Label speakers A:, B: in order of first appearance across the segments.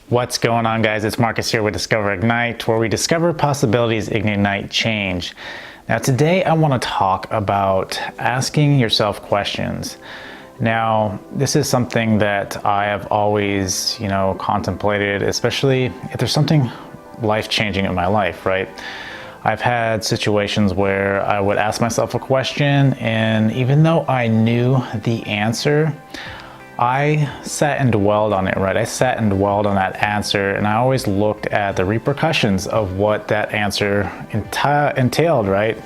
A: What's going on, guys? It's Marcus here with Discover Ignite, where we discover possibilities, ignite change. Now today I want to talk about asking yourself questions. Now this is something that I have always, contemplated, especially if there's something life-changing in my life, right? I've had situations where I would ask myself a question, and even though I knew the answer, I sat and dwelled on it, right? I sat and dwelled on that answer, and I always looked at the repercussions of what that answer entailed, right?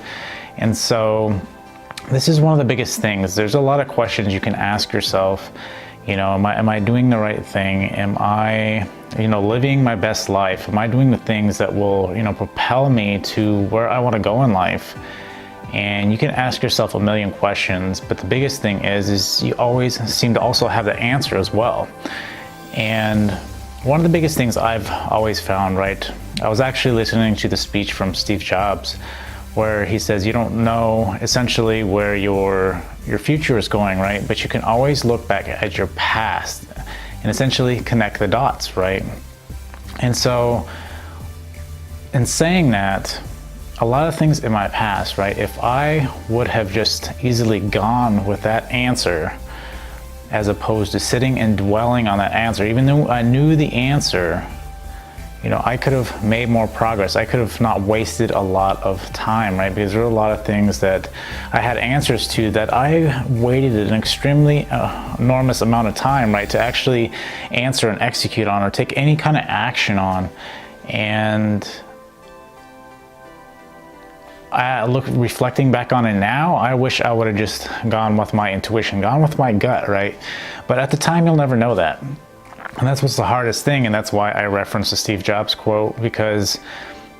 A: And so this is one of the biggest things. There's a lot of questions you can ask yourself. Am I doing the right thing? Am I, living my best life? Am I doing the things that will, propel me to where I want to go in life? And you can ask yourself a million questions, but the biggest thing is you always seem to also have the answer as well. And one of the biggest things I've always found, right? I was actually listening to the speech from Steve Jobs, where he says you don't know essentially where your future is going, right? But you can always look back at your past and essentially connect the dots, right? And so in saying that, a lot of things in my past, right? If I would have just easily gone with that answer, as opposed to sitting and dwelling on that answer, even though I knew the answer, I could have made more progress. I could have not wasted a lot of time, right? Because there were a lot of things that I had answers to that I waited an extremely enormous amount of time, right? To actually answer and execute on or take any kind of action on. And reflecting back on it now, I wish I would have just gone with my intuition, gone with my gut, right? But at the time, you'll never know that. And that's what's the hardest thing, and that's why I reference the Steve Jobs quote, because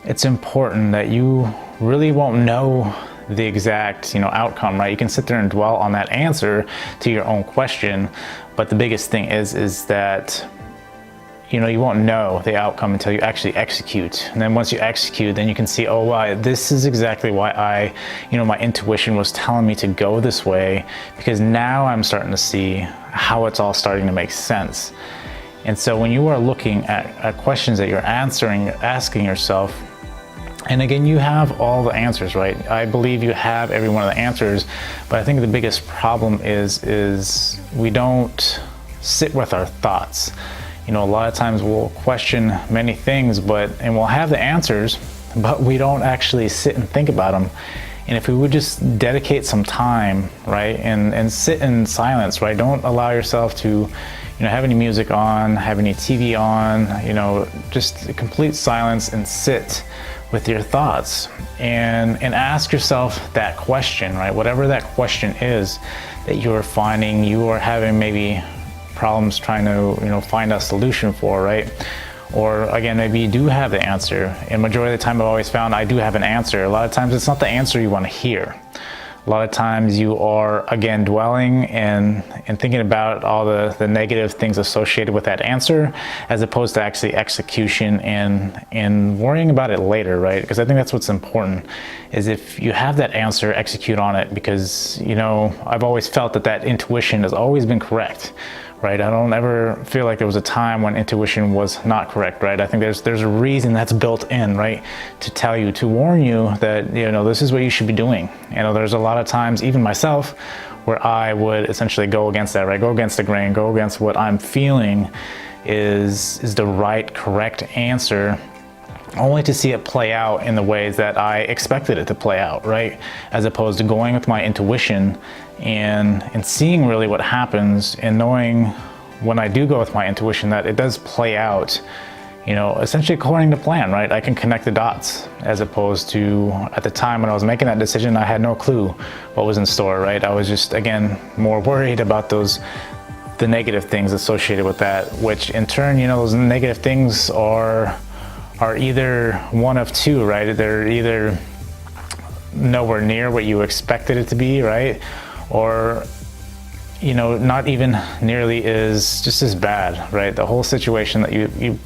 A: it's important that you really won't know the exact, outcome, right? You can sit there and dwell on that answer to your own question, but the biggest thing is that you won't know the outcome until you actually execute. And then once you execute, then you can see, oh, wow, this is exactly why my intuition was telling me to go this way, because now I'm starting to see how it's all starting to make sense. And so when you are looking at questions that you're asking yourself, and again, you have all the answers, right? I believe you have every one of the answers, but I think the biggest problem is we don't sit with our thoughts. A lot of times we'll question many things, and we'll have the answers, but we don't actually sit and think about them. And if we would just dedicate some time, right, and sit in silence, right? Don't allow yourself to, have any music on, have any TV on, just complete silence and sit with your thoughts and ask yourself that question, right? Whatever that question is that you're finding you are having maybe problems trying to find a solution for, right? Or again, maybe you do have the answer, and majority of the time I've always found I do have an answer. A lot of times it's not the answer you want to hear. A lot of times you are, again, dwelling and thinking about all the negative things associated with that answer, as opposed to actually execution and worrying about it later, right? Because I think that's what's important, is if you have that answer, execute on it, because, I've always felt that intuition has always been correct, right? I don't ever feel like there was a time when intuition was not correct, right? I think there's a reason that's built in, right? To warn you that, this is what you should be doing. There's a lot of times, even myself, where I would essentially go against that, right? Go against the grain, go against what I'm feeling is the right, correct answer, only to see it play out in the ways that I expected it to play out, right? As opposed to going with my intuition and seeing really what happens, and knowing when I do go with my intuition that it does play out, essentially according to plan, right? I can connect the dots, as opposed to at the time when I was making that decision, I had no clue what was in store, right? I was just, again, more worried about the negative things associated with that, which in turn, those negative things are either one of two, right? They're either nowhere near what you expected it to be, right? Or, not even nearly just as bad, right? The whole situation that you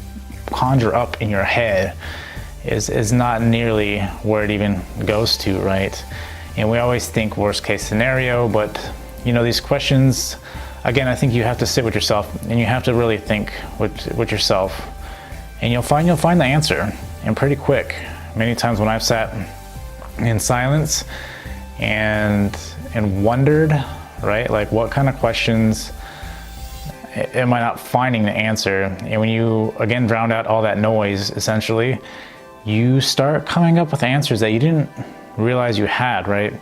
A: conjure up in your head is not nearly where it even goes to, right? And we always think worst case scenario, but, these questions, again, I think you have to sit with yourself and you have to really think with yourself and you'll find the answer, and pretty quick. Many times when I've sat in silence and wondered, right, like what kind of questions am I not finding the answer? And when you again drown out all that noise, essentially, you start coming up with answers that you didn't realize you had, right?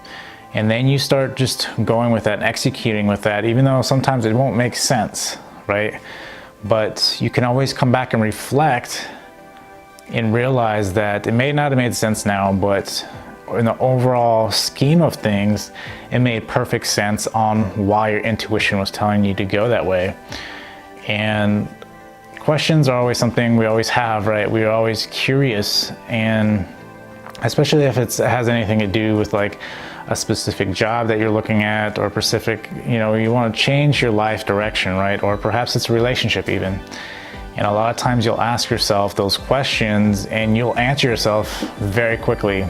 A: And then you start just going with that and executing with that, even though sometimes it won't make sense, right? But you can always come back and reflect and realize that it may not have made sense now, but in the overall scheme of things, it made perfect sense on why your intuition was telling you to go that way. And questions are always something we always have, right? We are always curious, and especially if it has anything to do with like a specific job that you're looking at, or specific, you know, you want to change your life direction, right? Or perhaps it's a relationship even. And a lot of times you'll ask yourself those questions and you'll answer yourself very quickly,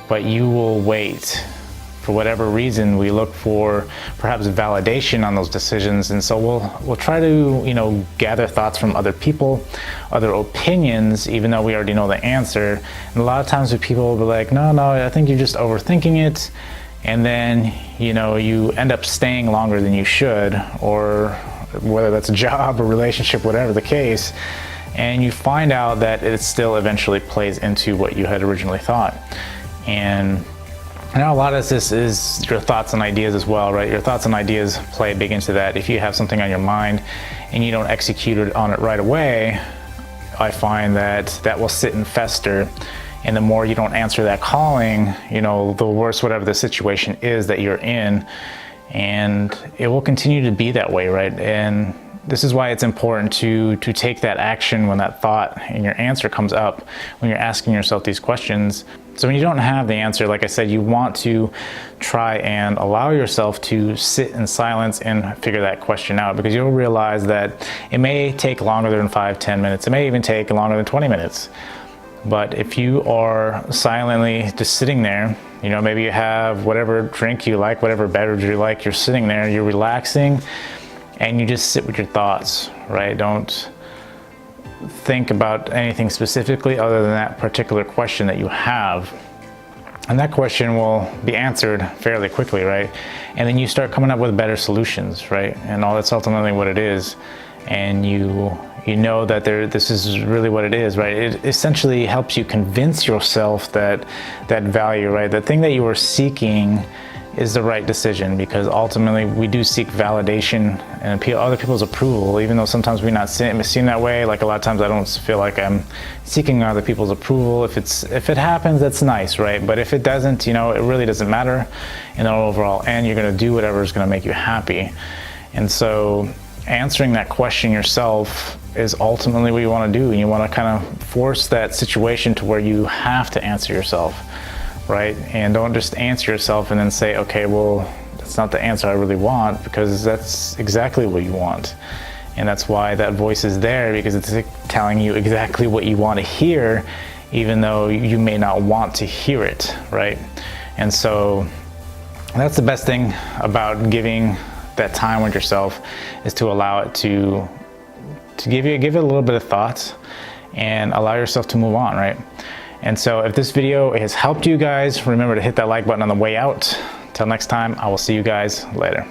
A: but you will wait. For whatever reason, we look for perhaps validation on those decisions, and so we'll try to, you know, gather thoughts from other people, other opinions, even though we already know the answer. And a lot of times people will be like, no, I think you're just overthinking it, and then, you know, you end up staying longer than you should, or whether that's a job or relationship, whatever the case, and you find out that it still eventually plays into what you had originally thought. And I know a lot of this is your thoughts and ideas as well, right? Your thoughts and ideas play big into that. If you have something on your mind and you don't execute on it right away, I find that that will sit and fester. And the more you don't answer that calling, you know, the worse whatever the situation is that you're in. And it will continue to be that way, right? And this is why it's important to take that action when that thought and your answer comes up, when you're asking yourself these questions. So when you don't have the answer, like I said, you want to try and allow yourself to sit in silence and figure that question out, because you'll realize that it may take longer than 5-10 minutes. It may even take longer than 20 minutes. But if you are silently just sitting there, you know, maybe you have whatever drink you like, whatever beverage you like, you're sitting there, you're relaxing, and you just sit with your thoughts, right? Don't think about anything specifically other than that particular question that you have. And that question will be answered fairly quickly, right? And then you start coming up with better solutions, right? And all that's ultimately what it is. And you know that this is really what it is, right? It essentially helps you convince yourself that that value, right? The thing that you are seeking is the right decision, because ultimately we do seek validation and other people's approval, even though sometimes we not seem that way. Like a lot of times I don't feel like I'm seeking other people's approval. If it happens, that's nice, right? But if it doesn't, you know, it really doesn't matter in the overall end. You're going to do whatever is going to make you happy. And so answering that question yourself is ultimately what you want to do, and you want to kind of force that situation to where you have to answer yourself, right? And don't just answer yourself and then say, okay, well, that's not the answer I really want, because that's exactly what you want. And that's why that voice is there, because it's telling you exactly what you want to hear, even though you may not want to hear it, right? And so that's the best thing about giving that time with yourself, is to allow it to give it a little bit of thought and allow yourself to move on, right? And so if this video has helped you guys, remember to hit that like button on the way out. Till next time, I will see you guys later.